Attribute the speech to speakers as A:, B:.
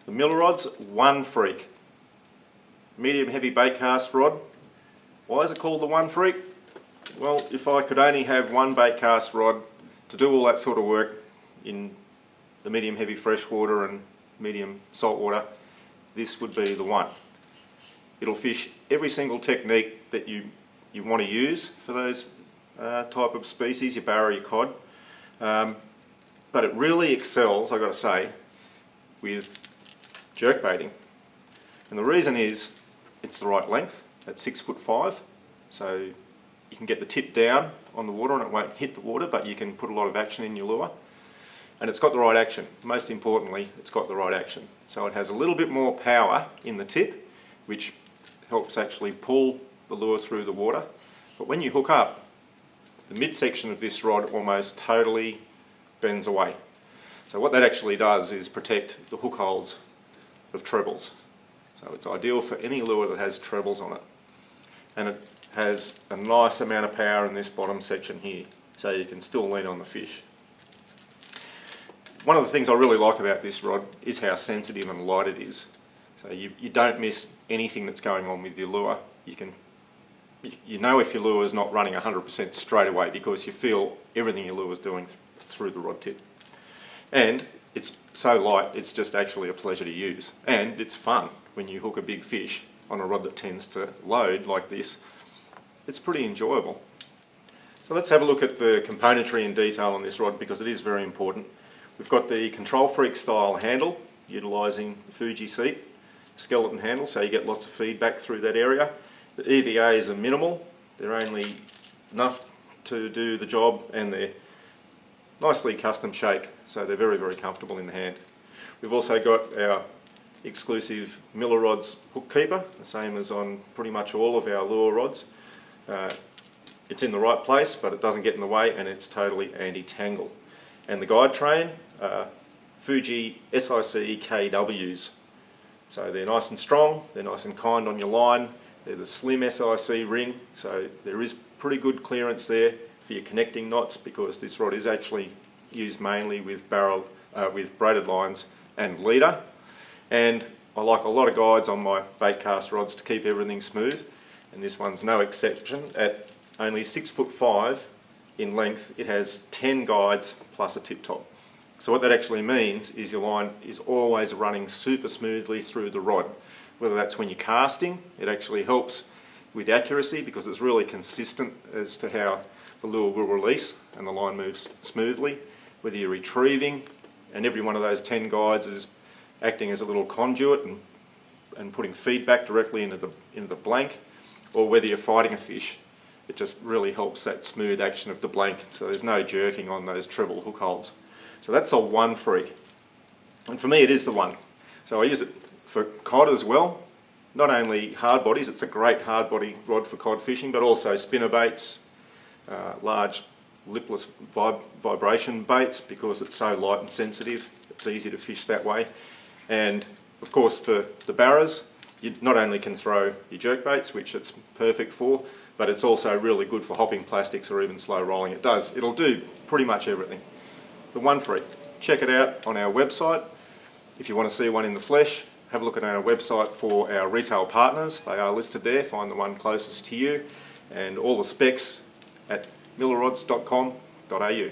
A: The Millerods ONEfreaK medium heavy bait cast rod. Why is it called the ONEfreaK? Well, if I could only have one bait cast rod to do all that sort of work in the medium heavy freshwater and medium saltwater, this would be the one. It'll fish every single technique that you want to use for those type of species, your barra, your cod. But it really excels, I've got to say, with jerkbaiting. And the reason is it's the right length at 6'5", so you can get the tip down on the water and it won't hit the water, but you can put a lot of action in your lure. And it's got the right action. Most importantly, it's got the right action. So it has a little bit more power in the tip, which helps actually pull the lure through the water. But when you hook up, the midsection of this rod almost totally bends away. So what that actually does is protect the hook holes of trebles. So it's ideal for any lure that has trebles on it. And it has a nice amount of power in this bottom section here, so you can still lean on the fish. One of the things I really like about this rod is how sensitive and light it is. So you don't miss anything that's going on with your lure. You know if your lure is not running 100% straight away because you feel everything your lure is doing through the rod tip. And it's so light, it's just actually a pleasure to use. And it's fun when you hook a big fish on a rod that tends to load like this. It's pretty enjoyable. So let's have a look at the componentry in detail on this rod because it is very important. We've got the Control Freak style handle, utilising the Fuji seat, skeleton handle, so you get lots of feedback through that area. The EVAs are minimal, they're only enough to do the job and they're nicely custom shaped, so they're very, very comfortable in the hand. We've also got our exclusive Millerods hook keeper, the same as on pretty much all of our lure rods. It's in the right place, but it doesn't get in the way, and it's totally anti-tangle. And the guide train, Fuji SIC KWs. So they're nice and strong, they're nice and kind on your line, they're the slim SIC ring, so there is pretty good clearance there for your connecting knots because this rod is actually used mainly with braided lines and leader. And I like a lot of guides on my bait cast rods to keep everything smooth, and this one's no exception. At only 6'5" in length, it has 10 guides plus a tip top. So what that actually means is your line is always running super smoothly through the rod. Whether that's when you're casting, it actually helps with accuracy because it's really consistent as to how the lure will release and the line moves smoothly. Whether you're retrieving, and every one of those 10 guides is acting as a little conduit and putting feedback directly into the blank, or whether you're fighting a fish, it just really helps that smooth action of the blank, so there's no jerking on those treble hook holds. So that's a ONEfreaK, and for me it is the one. So I use it for cod as well, not only hard bodies, it's a great hard body rod for cod fishing, but also spinner baits, large lipless vibration baits because it's so light and sensitive, it's easy to fish that way. And of course for the barras, you not only can throw your jerk baits, which it's perfect for, but it's also really good for hopping plastics or even slow rolling. It'll do pretty much everything. The ONEfreaK, check it out on our website. If you want to see one in the flesh, have a look at our website for our retail partners. They are listed there, find the one closest to you, and all the specs at millerods.com.au.